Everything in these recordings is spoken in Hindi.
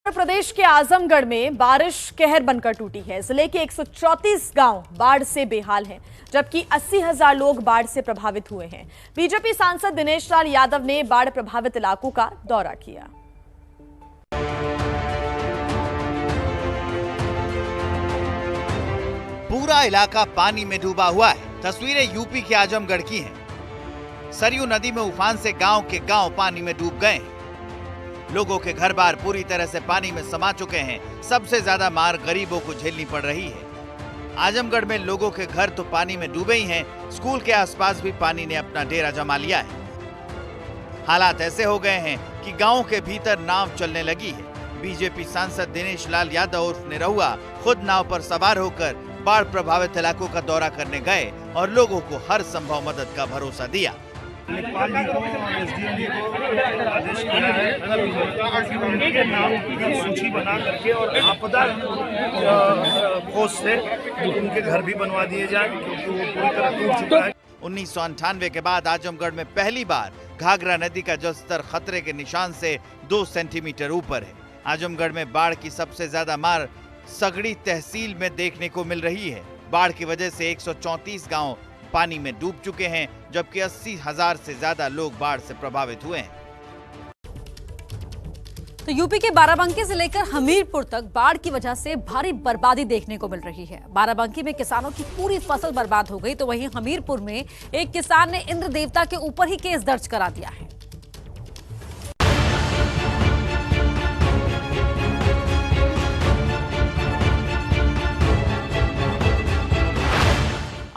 उत्तर प्रदेश के आजमगढ़ में बारिश कहर बनकर टूटी है। जिले के 134 गांव बाढ़ से बेहाल हैं, जबकि 80,000 लोग बाढ़ से प्रभावित हुए हैं। बीजेपी सांसद दिनेश लाल यादव ने बाढ़ प्रभावित इलाकों का दौरा किया। पूरा इलाका पानी में डूबा हुआ है। तस्वीरें यूपी के आजमगढ़ की हैं। सरयू नदी में उफान से गांव के गांव पानी में डूब गए हैं। लोगों के घर बार पूरी तरह से पानी में समा चुके हैं। सबसे ज्यादा मार गरीबों को झेलनी पड़ रही है। आजमगढ़ में लोगों के घर तो पानी में डूबे ही हैं। स्कूल के आसपास भी पानी ने अपना डेरा जमा लिया है। हालात ऐसे हो गए हैं कि गांव के भीतर नाव चलने लगी है। बीजेपी सांसद दिनेश लाल यादव उर्फ निरहुआ खुद नाव पर सवार होकर बाढ़ प्रभावित इलाकों का दौरा करने गए और लोगों को हर संभव मदद का भरोसा दिया। लेखपाल जी को और एसडीएम जी को आदेश किया है कि उनके नाम की सूची बना करके और आपदा कोष से उनके घर भी बनवा दिए जाए, क्योंकि वो पूरी तरह टूट चुका है। 1998 के बाद आजमगढ़ में पहली बार घाघरा नदी का जलस्तर खतरे के निशान से 2 सेंटीमीटर ऊपर है। आजमगढ़ में बाढ़ की सबसे ज्यादा मार सगड़ी तहसील में देखने को मिल रही है। बाढ़ की वजह से 134 गांव पानी में डूब चुके हैं, जबकि 80,000 से ज्यादा लोग बाढ़ से प्रभावित हुए हैं। तो यूपी के बाराबंकी से लेकर हमीरपुर तक बाढ़ की वजह से भारी बर्बादी देखने को मिल रही है। बाराबंकी में किसानों की पूरी फसल बर्बाद हो गई, तो वहीं हमीरपुर में एक किसान ने इंद्र देवता के ऊपर ही केस दर्ज करा दिया है।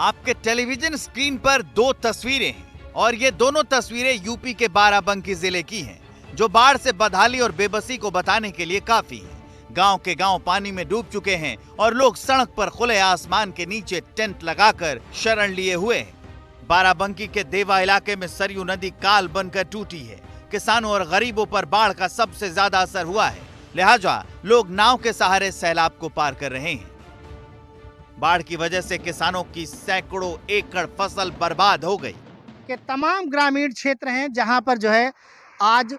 आपके टेलीविजन स्क्रीन पर 2 तस्वीरें हैं और ये दोनों तस्वीरें यूपी के बाराबंकी जिले की हैं, जो बाढ़ से बदहाली और बेबसी को बताने के लिए काफी है। गांव के गांव पानी में डूब चुके हैं और लोग सड़क पर खुले आसमान के नीचे टेंट लगाकर शरण लिए हुए हैं। बाराबंकी के देवा इलाके में सरयू नदी काल बनकर टूटी है। किसानों और गरीबों पर बाढ़ का सबसे ज्यादा असर हुआ है, लिहाजा लोग नाव के सहारे सैलाब को पार कर रहे हैं। बाढ़ की वजह से किसानों की सैकड़ों एकड़ फसल बर्बाद हो गई। के तमाम ग्रामीण क्षेत्र हैं जहां पर जो है आज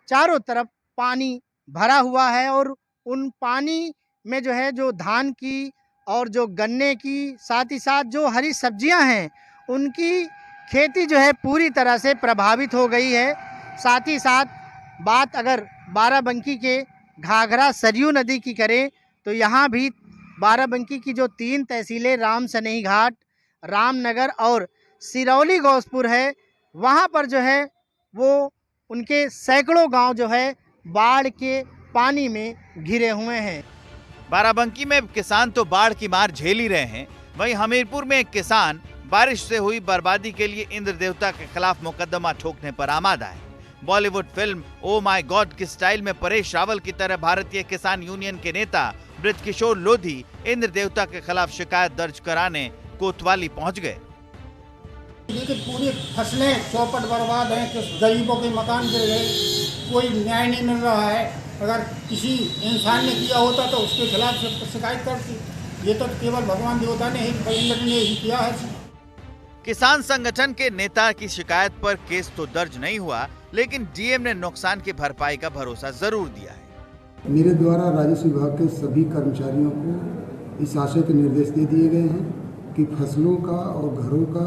चारों तरफ पानी भरा हुआ है और उन पानी में जो है जो धान की और जो गन्ने की, साथ ही साथ जो हरी सब्जियां हैं, उनकी खेती जो है पूरी तरह से प्रभावित हो गई है। साथ ही साथ बात अगर बाराबंकी के घाघरा सरयू नदी की करें तो यहाँ भी बाराबंकी की जो 3 तहसीलें राम सनेही घाट, रामनगर और सिरौली गौसपुर है, वहाँ पर जो है वो उनके सैकड़ों गांव जो है बाढ़ के पानी में घिरे हुए हैं। बाराबंकी में किसान तो बाढ़ की मार झेल ही रहे हैं, वहीं हमीरपुर में एक किसान बारिश से हुई बर्बादी के लिए इंद्र देवता के खिलाफ मुकदमा ठोकने पर आमादा है। Bollywood film oh my God की स्टाइल में परेश रावल की तरह भारतीय किसान यूनियन के नेता ब्रजकिशोर लोधी इंद्र देवता के खिलाफ शिकायत दर्ज कराने कोतवाली पहुंच गए। पूरी फसलें चौपट बर्बाद हैं, कि गरीबों के मकान गिर गए, कोई न्याय नहीं मिल रहा है। अगर किसी इंसान ने किया होता तो उसके खिलाफ शिकायत करती। ये तो केवल भगवान देवता ने ही किया है। किसान संगठन के नेता की शिकायत पर केस तो दर्ज नहीं हुआ, लेकिन डीएम ने नुकसान की भरपाई का भरोसा जरूर दिया है। मेरे द्वारा राजस्व विभाग के सभी कर्मचारियों को इस आशय के निर्देश दे दिए गए हैं कि फसलों का और घरों का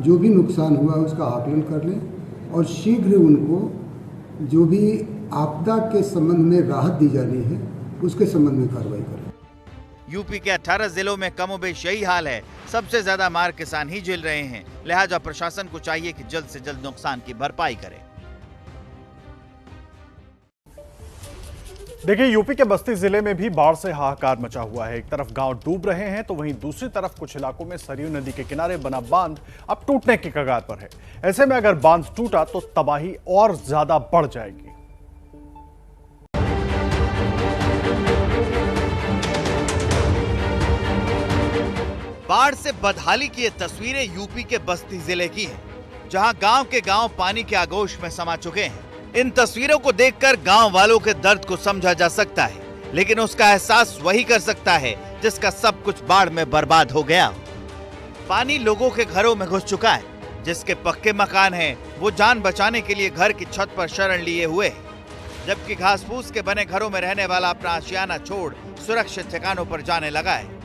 जो भी नुकसान हुआ उसका आकलन कर लें और शीघ्र उनको जो भी आपदा के संबंध में राहत दी जानी है उसके संबंध में कार्रवाई करें। यूपी के 18 जिलों में कमोबेश यही हाल है। सबसे ज्यादा मार किसान ही झेल रहे हैं, लिहाजा प्रशासन को चाहिए कि जल्द से जल्द नुकसान की भरपाई करे। देखिए, यूपी के बस्ती जिले में भी बाढ़ से हाहाकार मचा हुआ है। एक तरफ गांव डूब रहे हैं तो वहीं दूसरी तरफ कुछ इलाकों में सरयू नदी के किनारे बना बांध अब टूटने की कगार पर है। ऐसे में अगर बांध टूटा तो तबाही और ज्यादा बढ़ जाएगी। बाढ़ से बदहाली की ये तस्वीरें यूपी के बस्ती जिले की हैं, जहां गांव के गांव पानी के आगोश में समा चुके हैं। इन तस्वीरों को देखकर गांव वालों के दर्द को समझा जा सकता है, लेकिन उसका एहसास वही कर सकता है जिसका सब कुछ बाढ़ में बर्बाद हो गया। पानी लोगों के घरों में घुस चुका है। जिसके पक्के मकान हैं, वो जान बचाने के लिए घर की छत पर शरण लिए हुए हैं। जबकि घास फूस के बने घरों में रहने वाला अपना आशियाना छोड़ सुरक्षित ठिकानों पर जाने लगा है।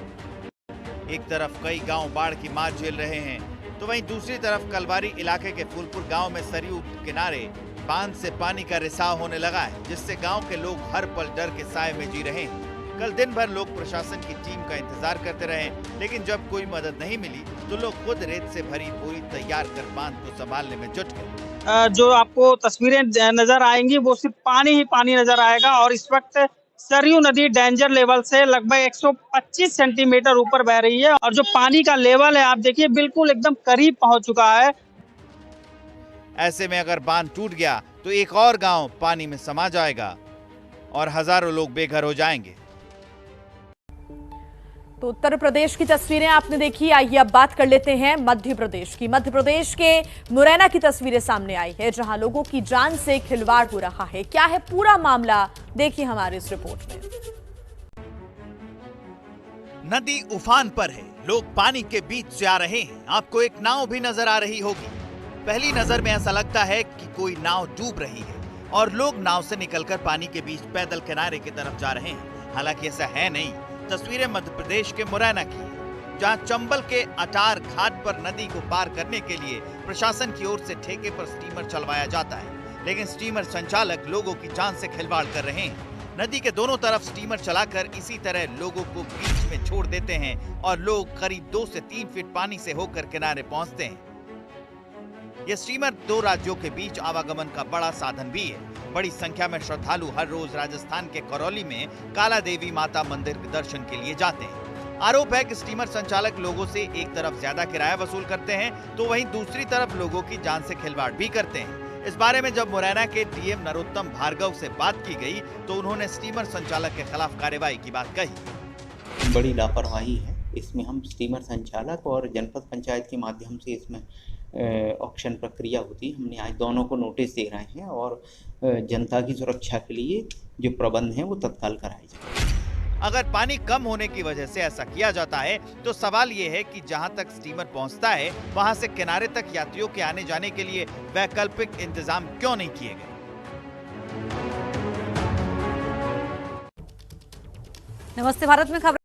एक तरफ कई गांव बाढ़ की मार झेल रहे हैं, तो वहीं दूसरी तरफ कलवारी इलाके के फूलपुर गांव में सरयू किनारे बांध से पानी का रिसाव होने लगा है, जिससे गांव के लोग हर पल डर के साए में जी रहे हैं। कल दिन भर लोग प्रशासन की टीम का इंतजार करते रहे, लेकिन जब कोई मदद नहीं मिली तो लोग खुद रेत से भरी बोरी तैयार कर बांध को संभालने में जुट गए। जो आपको तस्वीरें नजर आएंगी वो सिर्फ पानी ही पानी नजर आएगा और इस वक्त सरयू नदी डेंजर लेवल से लगभग 125 सेंटीमीटर ऊपर बह रही है और जो पानी का लेवल है आप देखिए बिल्कुल एकदम करीब पहुंच चुका है। ऐसे में अगर बांध टूट गया तो एक और गांव पानी में समा जाएगा और हजारों लोग बेघर हो जाएंगे। तो उत्तर प्रदेश की तस्वीरें आपने देखी, आइए अब बात कर लेते हैं मध्य प्रदेश की। मध्य प्रदेश के मुरैना की तस्वीरें सामने आई है, जहां लोगों की जान से खिलवाड़ हो रहा है। क्या है पूरा मामला, देखिए हमारी इस रिपोर्ट में। नदी उफान पर है, लोग पानी के बीच से आ रहे हैं। आपको एक नाव भी नजर आ रही होगी। पहली नजर में ऐसा लगता है कि कोई नाव डूब रही है और लोग नाव से निकलकर पानी के बीच पैदल किनारे की तरफ जा रहे हैं। हालांकि ऐसा है नहीं। तस्वीरें मध्य प्रदेश के मुरैना की हैं, जहां चंबल के अटार घाट पर नदी को पार करने के लिए प्रशासन की ओर से ठेके पर स्टीमर चलवाया जाता है, लेकिन स्टीमर संचालक लोगों की जान से खिलवाड़ कर रहे हैं। नदी के दोनों तरफ स्टीमर चलाकर इसी तरह लोगों को बीच में छोड़ देते हैं और लोग करीब 2 से 3 फीट पानी से होकर किनारे पहुंचते हैं। यह स्टीमर 2 राज्यों के बीच आवागमन का बड़ा साधन भी है। बड़ी संख्या में श्रद्धालु हर रोज राजस्थान के करौली में काला देवी माता मंदिर के दर्शन के लिए जाते हैं। आरोप है कि स्टीमर संचालक लोगों से एक तरफ ज्यादा किराया वसूल करते हैं, तो वहीं दूसरी तरफ लोगों की जान से खिलवाड़ भी करते हैं। इस बारे में जब मुरैना के डीएम नरोत्तम भार्गव से बात की गई तो उन्होंने स्टीमर संचालक के खिलाफ कार्रवाई की बात कही। बड़ी लापरवाही है इसमें। हम स्टीमर संचालक और जनपद पंचायत के माध्यम से इसमें ऑक्शन प्रक्रिया होती है। हमने आज दोनों को नोटिस दे रहे हैं और जनता की सुरक्षा के लिए जो प्रबंध हैं वो तत्काल कराए जाए। अगर पानी कम होने की वजह से ऐसा किया जाता है तो सवाल ये है कि जहां तक स्टीमर पहुंचता है वहां से किनारे तक यात्रियों के आने जाने के लिए वैकल्पिक इंतजाम क्यों नहीं किए गए। नमस्ते भारत में खबर